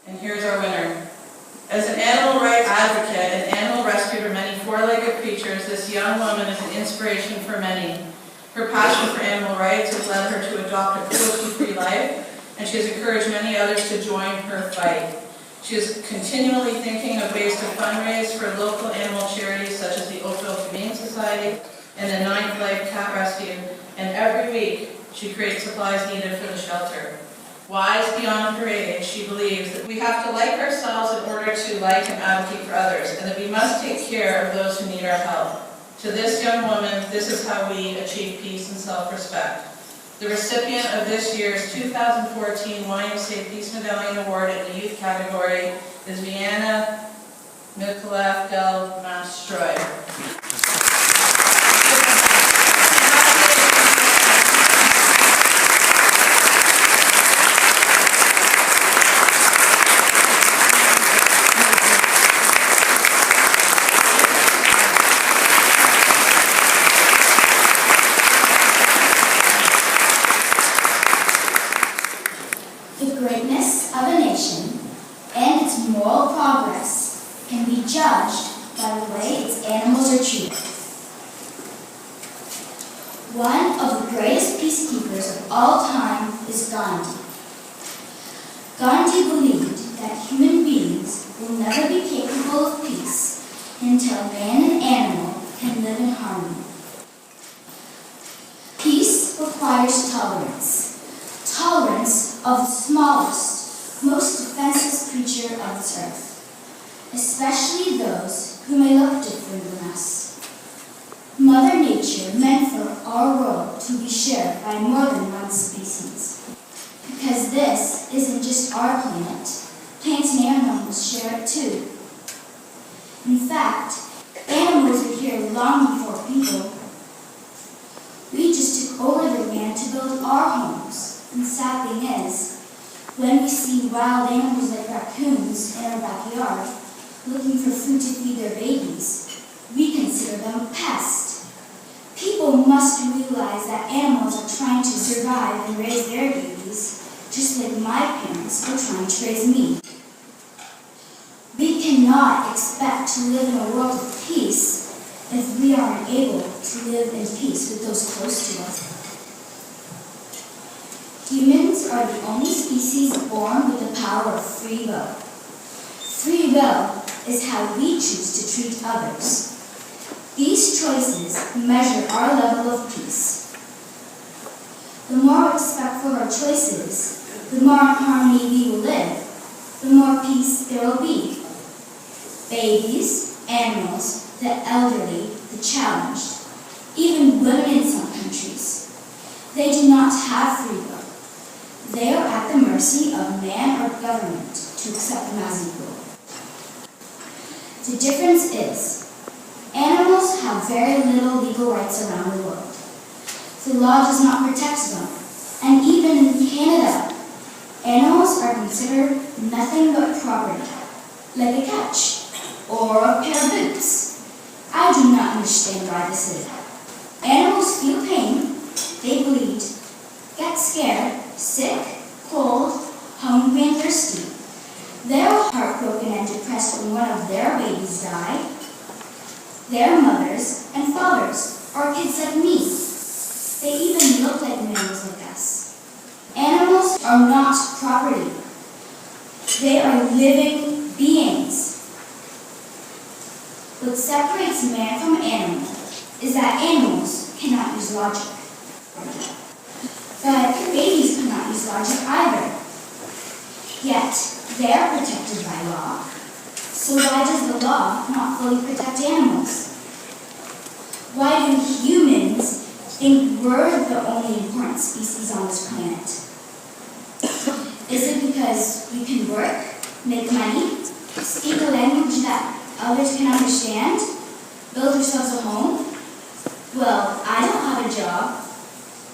And here's our winner. As an animal rights advocate and animal rescue for many four-legged creatures, this young woman is an inspiration for many. Her passion for animal rights has led her to adopt a cruelty-free life, and she has encouraged many others to join her fight. She is continually thinking of ways to fundraise for local animal charities such as the Oakville Humane Society and the Ninth Life Cat Rescue, and every week she creates supplies needed for the shelter. Wise beyond her age, she believes that we have to like ourselves in order to like and advocate for others, and that we must take care of those who need our help. To this young woman, this is how we achieve peace and self-respect. The recipient of this year's 2014 YMCA Peace Medallion Award in the youth category is Vienna Maryce. The greatness of a nation and its moral progress can be judged by the way its animals are treated. One of the greatest peacekeepers of all time is Gandhi. Gandhi believed that human beings will never be capable of peace until man and animal can live in harmony. Peace requires tolerance. Tolerance of the smallest, most defenseless creature of this earth, especially those who may look different than us. Mother Nature meant for our world to be shared by more than one species. Because this isn't just our planet, plants and animals share it too. In fact, animals are here long before people. We just took over their land to build our homes. And the sad thing is, when we see wild animals like raccoons in our backyard looking for food to feed their babies, we consider them a pest. People must realize that animals are trying to survive and raise their babies, just like my parents were trying to raise me. We cannot expect to live in a world of peace if we aren't able to live in peace with those close to us. Humans are the only species born with the power of free will. Free will is how we choose to treat others. These choices measure our level of peace. The more we respect for our choices, the more in harmony we will live, the more peace there will be. Babies, animals, the elderly, the challenged, even women in some countries, they do not have free will. They are at the mercy of man or government to accept them as equal. The difference is, animals have very little legal rights around the world. The law does not protect them, and even in Canada, animals are considered nothing but property, like a couch or a pair of boots. I do not understand why this is. Animals feel pain, they bleed, get scared, sick, cold, hungry, and thirsty. They are heartbroken and depressed when one of their babies die. Their mothers and fathers are kids like me. They even look like animals like us. Animals are not property. They are living beings. What separates man from animal is that animals cannot use logic. But babies cannot use logic either. Yet, they are protected by law. So why does the law not fully protect animals? Why do humans think we're the only important species on this planet? Is it because we can work, make money, speak a language that others can understand, build ourselves a home? Well, I don't have a job.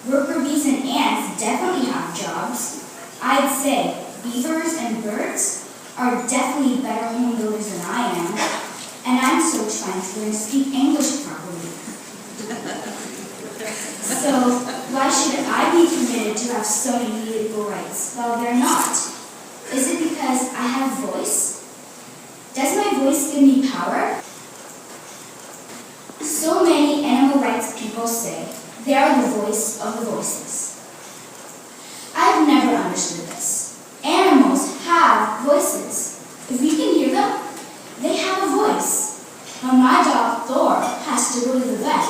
Worker bees and ants definitely have jobs. I'd say beavers and birds are definitely better home builders than I am, and I'm so trying to learn to speak English properly. So why should I be permitted to have so many legal rights while they're not? Is it because I have animals say they are the voice of the voiceless. I've never understood this. Animals have voices. If we can hear them, they have a voice. When my dog Thor has to go to the vet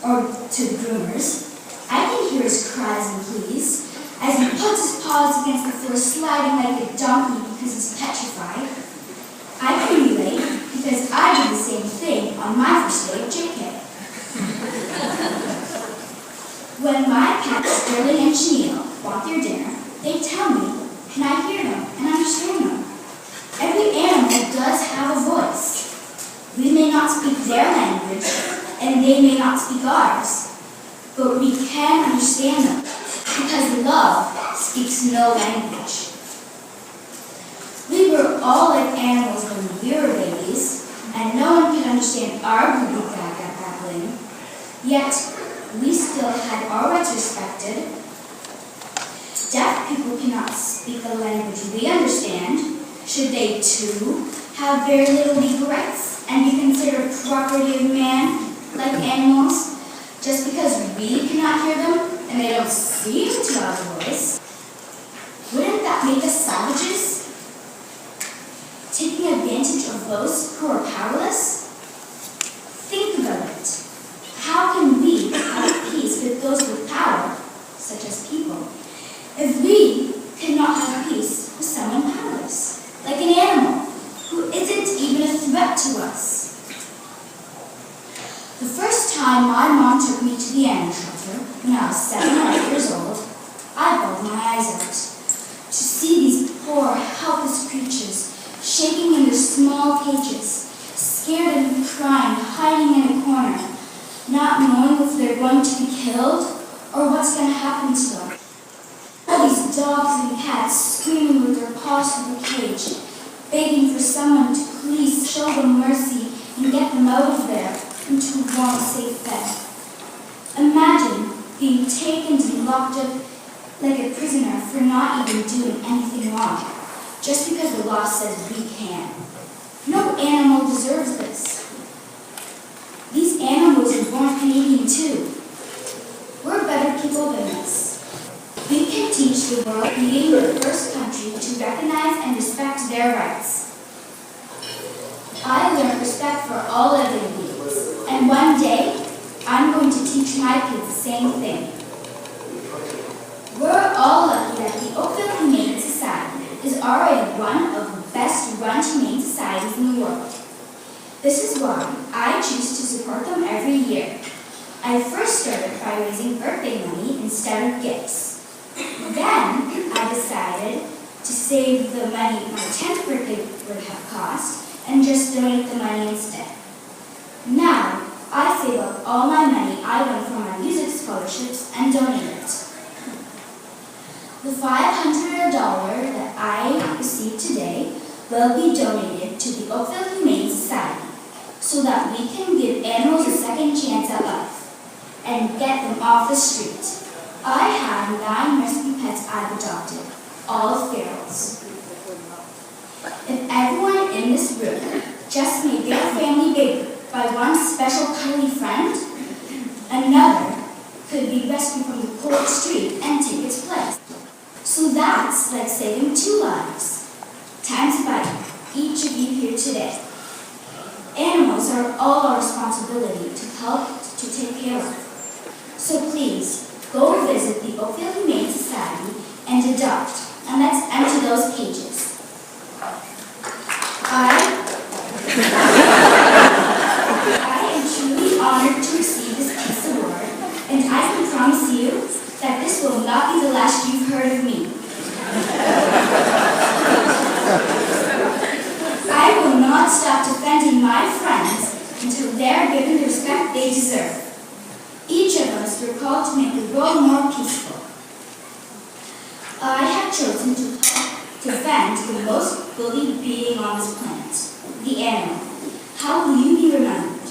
or to the groomers, I can hear his cries and pleas as he puts his paws against the floor, sliding like a donkey because he's petrified. I can relate because I did the same thing on my first day of JK. When my cats Sterling and Chenille want their dinner, they tell me, and I hear them and understand them. Every animal does have a voice. We may not speak their language, and they may not speak ours, but we can understand them, because love speaks no language. We were all like animals when we were babies, and no one could understand our goody-gaga babbling, yet we still had our rights respected. Deaf people cannot speak a language we understand. Should they too have very little legal rights and be considered property of man, like animals, just because we cannot hear them and they don't seem to have a voice? Wouldn't that make us savages, taking advantage of those who are powerless? Think about it. How can we have peace with those with power, such as people, if we cannot have peace with someone powerless, like an animal who isn't even a threat to us? The first time my mom took me to the animal shelter when I was 7 or 8 years old, I bawled my eyes out. To see these poor, helpless creatures shaking in their small cages, scared and crying, hiding in a corner, not knowing if they're going to be killed or what's going to happen to them. All these dogs and cats screaming with their paws through the cage, begging for someone to please show them mercy and get them out of there into a warm, safe bed. Imagine being taken to be locked up like a prisoner for not even doing anything wrong, just because the law says we can. No animal deserves this. These animals are born Canadian too. We're better people than this. We can teach the world, being the first country to recognize and respect their rights. I learned respect for all living beings, and one day, I'm going to teach my kids the same thing. We're all lucky that the Oakville Humane Society is already one of the best-run humane societies in the world. This is why I choose to support them every year. I first started by raising birthday money instead of gifts. Then I decided to save the money my 10th birthday would have cost and just donate the money instead. Now, I save up all my money I won from my music scholarships and donate it. The $500 that I received today will be donated to the Oakville Humane Society so that we can give animals a second chance at life and get them off the street. I have 9 rescue pets I've adopted, all ferals. If everyone in this room just made their family bigger by one special cuddly friend, another could be rescued from the cold street and take its place. So that's like saving 2 lives, times by each of you here today. Animals are all our responsibility to help to take care of. So please, go visit the Oakville Humane Society and adopt, and let's empty those cages. I am truly honored to receive this Peace Award, and I can promise you that this will not be the last you've heard of me. I will not stop defending my friends until they're given the respect they deserve. Each of us were called to make the world more peaceful. I have chosen to defend the most bullied being on this planet, the animal. How will you be remembered?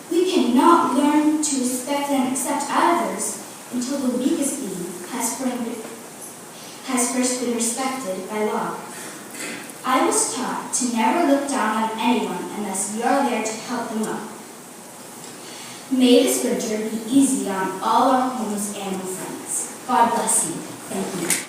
We cannot learn to respect and accept others until the weakest being has first been respected by law. I was taught to never look down on anyone unless you are there to help them up. May this winter be easy on all our homeless animal friends. God bless you. Thank you.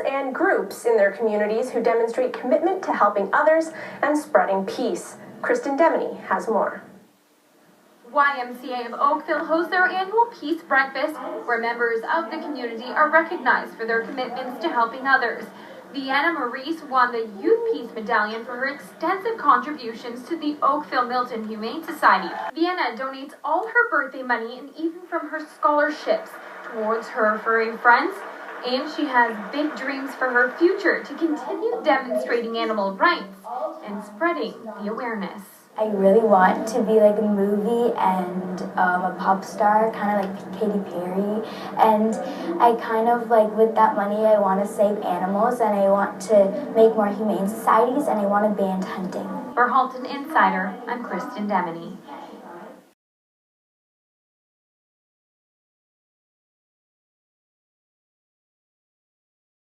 And groups in their communities who demonstrate commitment to helping others and spreading peace. Kristen Demeny has more. YMCA of Oakville hosts their annual Peace Breakfast, where members of the community are recognized for their commitments to helping others. Vienna Maryce won the Youth Peace Medallion for her extensive contributions to the Oakville Milton Humane Society. Vienna donates all her birthday money and even from her scholarships towards her furry friends. And she has big dreams for her future to continue demonstrating animal rights and spreading the awareness. I really want to be like a movie and a pop star, kind of like Katy Perry. And I kind of like, with that money, I want to save animals and I want to make more humane societies and I want to ban hunting. For Halton Insider, I'm Kristen Demeny.